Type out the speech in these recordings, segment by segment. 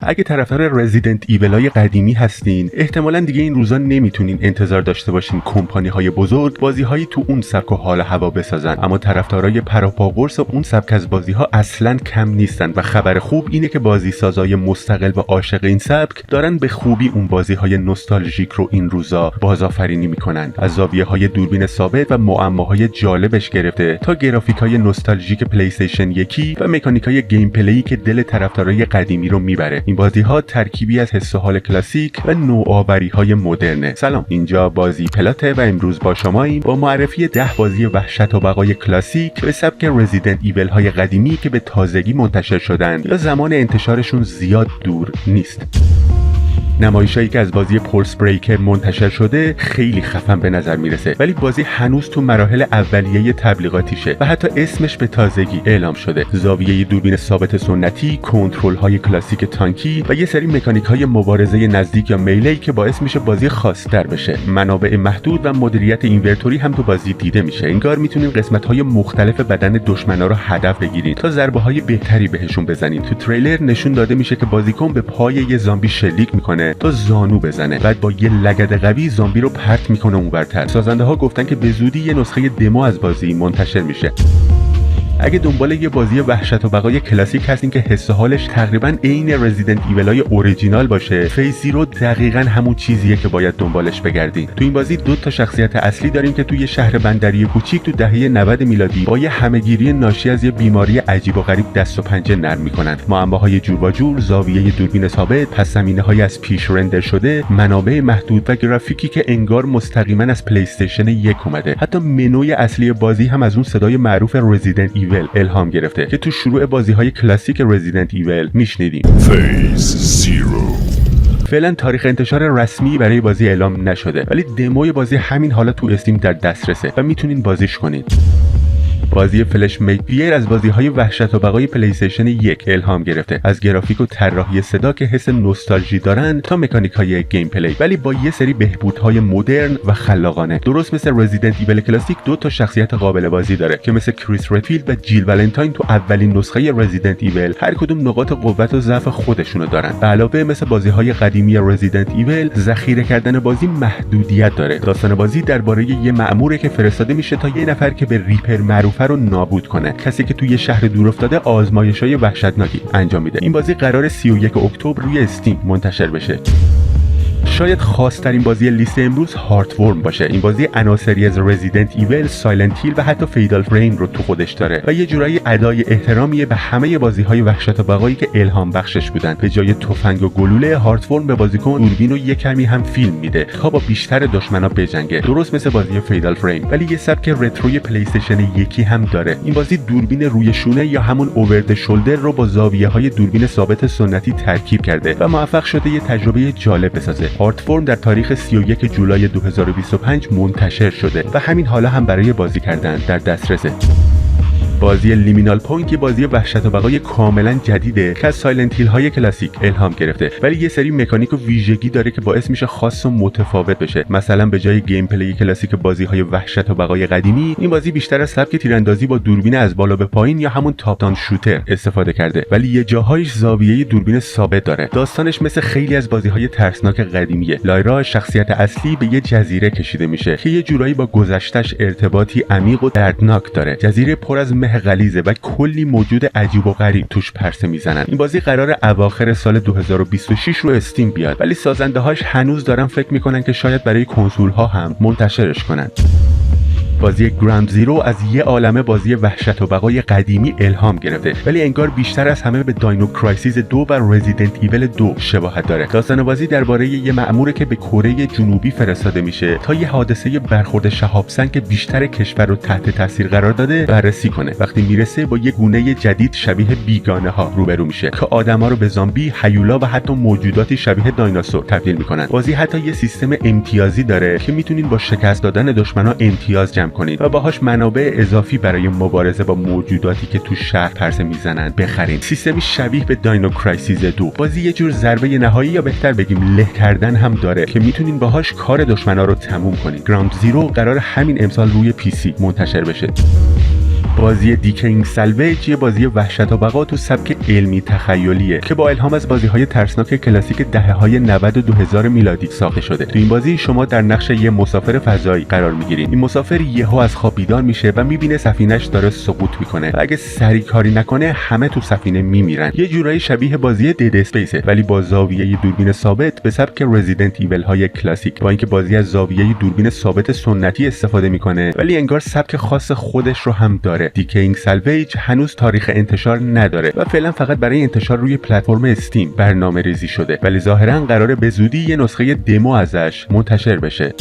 اگه طرفدار رزیدنت ایولای قدیمی هستین، احتمالاً دیگه این روزا نمیتونین انتظار داشته باشین کمپانی‌های بزرگ بازی‌هایی تو اون سبک و حال هوا بسازن، اما طرفدارای پراپاقرص اون سبک از بازی‌ها اصلاً کم نیستن و خبر خوب اینه که بازیسازای مستقل و عاشق این سبک دارن به خوبی اون بازی‌های نوستالژیک رو این روزا بازآفرینی میکنن. از زاویه‌های دوربین ثابت و معماهای جالبش گرفته تا گرافیک‌های نوستالژیک پلی استیشن 1 و مکانیک‌های گیم پلی که دل طرفدارای قدیمی رو میبره. این بازی‌ها ترکیبی از حس و حال کلاسیک و نوآوری‌های مدرنه. سلام، اینجا بازی پلاته و امروز با شماییم با معرفی 10 بازی وحشت و بقای کلاسیک به سبک رزیدنت ایول‌های قدیمی که به تازگی منتشر شدن یا زمان انتشارشون زیاد دور نیست. نمایشایی که از بازی پولس بریکر منتشر شده خیلی خفن به نظر میرسه، ولی بازی هنوز تو مراحل اولیه تبلیغاتیشه و حتی اسمش به تازگی اعلام شده. زاویه دوربین ثابت سنتی، کنترل‌های کلاسیک تانکی و یه سری مکانیک‌های مبارزه نزدیک یا میلی که باعث میشه بازی خاص‌تر بشه. منابع محدود و مدیریت اینورتوری هم تو بازی دیده میشه. انگار میتونین قسمت‌های مختلف بدن دشمنا رو هدف بگیرید تا ضربه‌های بهتری بهشون بزنید. تو تریلر نشون داده میشه که بازیکن به پای یه زامبی شلیک میکنه تا زانو بزنه، بعد با یه لگد قوی زامبی رو پرت میکنه اونورتر. سازنده ها گفتن که به زودی یه نسخه دمو از بازی منتشر میشه. اگه دنبال یه بازی وحشت و بقای کلاسیک هستین که حس و حالش تقریبا عین رزیدنت ایولای اوریجینال باشه، فیس زیرو دقیقاً همون چیزیه که باید دنبالش بگردین. تو این بازی 2 تا شخصیت اصلی داریم که توی شهر بندری کوچیک تو دهه 90 میلادی با یه همهگیری ناشی از یه بیماری عجیب و غریب دست و پنجه نرم میکنن. معماهای جور با جور، زاویه دوربین ثابت، پس زمینه‌های از پیش رندر شده، منابع محدود و گرافیکی که انگار مستقیما از پلی استیشن 1 اومده. حتی منوی اصلی بازی هم از اون صدای معروف رزیدنت الهام گرفته که تو شروع بازی‌های کلاسیک رزیدنت ایول میشنیدیم. فیز زیرو. فعلا تاریخ انتشار رسمی برای بازی اعلام نشده، ولی دموی بازی همین حالا تو استیم در دسترسه و میتونین بازیش کنین. بازی فلش میکیر از بازی‌های وحشت و بقای پلی استیشن 1 الهام گرفته، از گرافیک و طراحی صدا که حس نوستالژی دارن تا مکانیک‌های گیم پلی، ولی با یه سری بهبودهای مدرن و خلاقانه. درست مثل رزیدنت ایول کلاسیک 2 تا شخصیت قابل بازی داره که مثل کریس ردفیلد و جیل ولنتاین تو اولین نسخه رزیدنت ایول هر کدوم نقاط قوت و ضعف خودشونو دارن. به علاوه مثل بازی‌های قدیمی رزیدنت ایول، ذخیره کردن بازی محدودیت داره. داستان بازی درباره یه مأموره که فرستاده میشه تا یه نفر که به ریپر معروف رو نابود کنه، کسی که توی شهر دورافتاده آزمایش‌های وحشتناکی انجام میده. این بازی قرار 31 اکتبر روی استیم منتشر بشه. شاید خاص‌ترین بازی لیست امروز هارتورم باشه. این بازی عناصری از رزیدنت ایول، سایلنت هیل و حتی فیدال فریم رو تو خودش داره و یه جورایی ادای احترامیه به همه بازی‌های وحشت و بقایی که الهام بخشش بودن. به جای تفنگ و گلوله، هارتورم به بازیکن دوربین و یه کمی هم فیلم میده تا با بیشتر دشمنا بجنگه، درست مثل بازی فیدال فریم، ولی یه سبک رتروی پلی استیشن 1 هم داره. این بازی دوربین روی شونه یا همون اوورد شولدر رو با زاویه‌های دوربین ثابت سنتی ترکیب کرده و موفق شده یه تجربه جالب بسازه. هارتورم در تاریخ 31 جولای 2025 منتشر شده و همین حالا هم برای بازی کردن در دسترسه. بازی لیمینال پوینت یه بازی وحشت و بقای کاملا جدیده که از سایلنت هیل های کلاسیک الهام گرفته، ولی یه سری مکانیک و ویژگی داره که باعث میشه خاص و متفاوت بشه. مثلا به جای گیم پلی کلاسیک بازی های وحشت و بقای قدیمی، این بازی بیشتر از سبک تیراندازی با دوربین از بالا به پایین یا همون تاپ داون شوتر استفاده کرده، ولی یه جاهایش زاویه دوربین ثابت داره. داستانش مثل خیلی از بازی های ترسناک قدیمیه. لایرا، شخصیت اصلی، به یه جزیره کشیده میشه که یه جورایی با گذشته‌اش ارتباطی عمیق و دردناک داره. جزیره پر از غلیظه و کلی موجود عجیب و غریب توش پرسه میزنن. این بازی قرار اواخر سال 2026 رو استیم بیاد، ولی سازنده‌هاش هنوز دارن فکر میکنن که شاید برای کنسول‌ها هم منتشرش کنن. بازی گراند زیرو از یه عالمه بازی وحشت و بقای قدیمی الهام گرفته، ولی انگار بیشتر از همه به داینو کرایسیس 2 و رزیدنت ایول 2 شباهت داره. داستان بازی درباره یه مأموره که به کره جنوبی فرستاده میشه تا یه حادثه برخورد شهابسنگ که بیشتر کشور رو تحت تاثیر قرار داده بررسی کنه. وقتی میرسه با یه گونه جدید شبیه بیگانه ها روبرو میشه که آدما رو به زامبی، هیولا و حتی موجوداتی شبیه دایناسور تبدیل میکنن. بازی حتی یه سیستم امتیازی داره که میتونین با شکست دادن دشمنا امتیاز جمع کنید و باهاش منابع اضافی برای مبارزه با موجوداتی که تو شهر پرسه میزنن بخرید. سیستمی شبیه به داینو کرایسیس 2. بازی یه جور ضربه نهایی یا بهتر بگیم له کردن هم داره که میتونین باهاش کار دشمنا رو تموم کنید. گراند زیرو قرار همین امسال روی PC منتشر بشه. بازی دیکینگ سالویج یه بازی وحشت و بقا تو سبک علمی تخیلیه که با الهام از بازی‌های ترسناک کلاسیک دهه‌های 90 و 2000 میلادی ساخته شده. تو این بازی شما در نقش یه مسافر فضایی قرار می‌گیرید. این مسافر یهو از خواب بیدار میشه و می‌بینه سفینه‌اش داره سقوط می‌کنه. اگه سریع کاری نکنه همه تو سفینه میمیرن. یه جورایی شبیه بازی دد اسپیسه ولی با زاویه دوربین ثابت به سبک رزیدنت ایول های کلاسیک. با اینکه بازی از زاویه دوربین ثابت سنتی استفاده می‌کنه ولی انگار سبک خاص خودش رو هم داره. دیکینگ سالویج هنوز تاریخ انتشار نداره و فعلا فقط برای انتشار روی پلتفرم استیم برنامه‌ریزی شده ولی ظاهرا قراره به زودی یه نسخه دمو ازش منتشر بشه.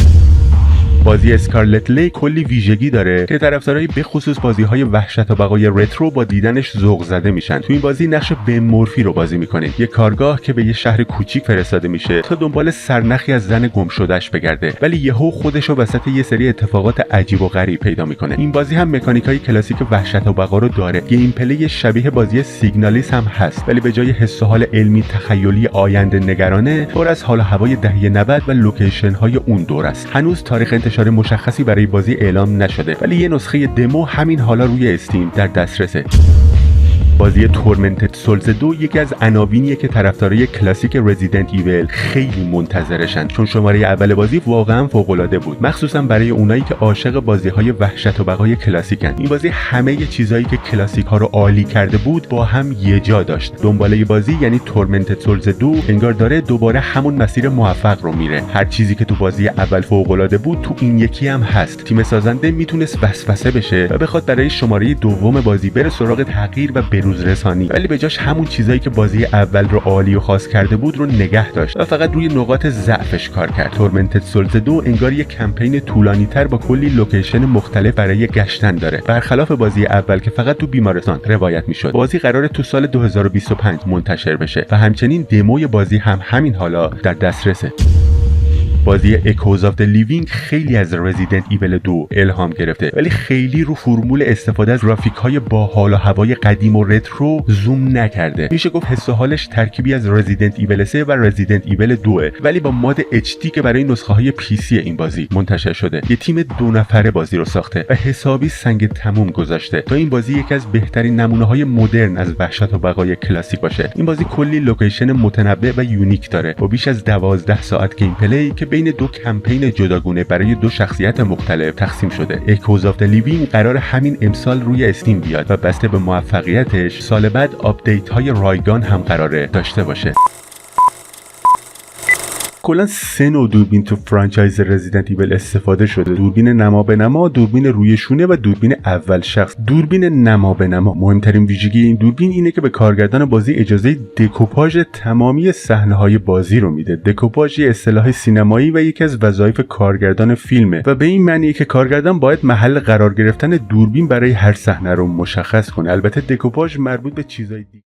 بازی اسکارلت لی کلی ویژگی داره که طرفدارای به خصوص بازی‌های وحشت و بقای رترو با دیدنش ذوق زده میشن. تو این بازی نقش بن مورفی رو بازی می‌کنید، یه کارگاه که به یه شهر کوچیک فرستاده میشه تا دنبال سرنخی از زن گم شده‌اش بگرده ولی یهو خودش رو وسط یه سری اتفاقات عجیب و غریب پیدا می‌کنه. این بازی هم مکانیکای کلاسیک وحشت و بقا رو داره. گیم پلی شبیه بازی سیگنالیس هم هست ولی به جای حس و حال علمی تخیلی آینده نگرانه پر از حال و هوای دهه 90 و لوکیشن‌های اون دور است. هنوز تاریخ انتشار مشخصی برای بازی اعلام نشده ولی یه نسخه دمو همین حالا روی استیم در دسترسه. بازی تورمنتد سولز 2 یکی از عناوینیه که طرفدارای کلاسیک رزیدنت ایول خیلی منتظرشن چون شماره اول بازی واقعا فوق‌العاده بود، مخصوصا برای اونایی که عاشق بازی‌های وحشت و بقای کلاسیکن. این بازی همه چیزایی که کلاسیک ها رو عالی کرده بود با هم یه جا داشت. دنباله بازی یعنی تورمنتد سولز 2 انگار داره دوباره همون مسیر موفق رو میره. هر چیزی که تو بازی اول فوق‌العاده بود تو این یکی هم هست. تیم سازنده میتونست وسوسه بشه و بخواد برای شماره دوم بازی بره سراغ تغییر و رسانی ولی به جاش همون چیزایی که بازی اول رو عالی و خاص کرده بود رو نگه داشت و فقط روی نقاط ضعفش کار کرد. تورمنتد سولز 2 انگار یک کمپین طولانی‌تر با کلی لوکیشن مختلف برای گشتن داره، برخلاف بازی اول که فقط تو بیمارستان روایت میشد. بازی قراره تو سال 2025 منتشر بشه و همچنین دموی بازی هم همین حالا در دسترسه. بازی اکوز آف د لیوینگ خیلی از رزیدنت ایول 2 الهام گرفته ولی خیلی رو فرمول استفاده از گرافیک‌های با حال و هوای قدیم و رترو زوم نکرده. میشه گفت حس و حالش ترکیبی از رزیدنت ایول 3 و رزیدنت ایول 2 ولی با ماد HD که برای نسخه‌های PC این بازی منتشر شده. یه تیم 2 نفره بازی رو ساخته و حسابی سنگ تموم گذاشته تا این بازی یکی از بهترین نمونه‌های مدرن از وحشت و بقای کلاسیک باشه. این بازی کلی لوکیشن متنوع و یونیک داره با بیش از 12 ساعت گیم پلی که بین دو کمپین جداگونه برای دو شخصیت مختلف تقسیم شده. اکوز آف د لیوینگ قرار همین امسال روی استیم بیاد و بسته به موفقیتش سال بعد آپدیت های رایگان هم قراره داشته باشه. کلا 3 نوع دوربین تو فرانچایز رزیدنت ایول استفاده شده: دوربین نما به نما، دوربین روی شونه و دوربین اول شخص. دوربین نما به نما مهمترین ویژگی این دوربین اینه که به کارگردان بازی اجازه دکوپاژ تمامی صحنه‌های بازی رو میده. دکوپاژ یه اصطلاح سینمایی و یکی از وظایف کارگردان فیلمه و به این معنیه که کارگردان باید محل قرار گرفتن دوربین برای هر صحنه رو مشخص کنه. البته دکوپاژ مربوط به چیزای دیگه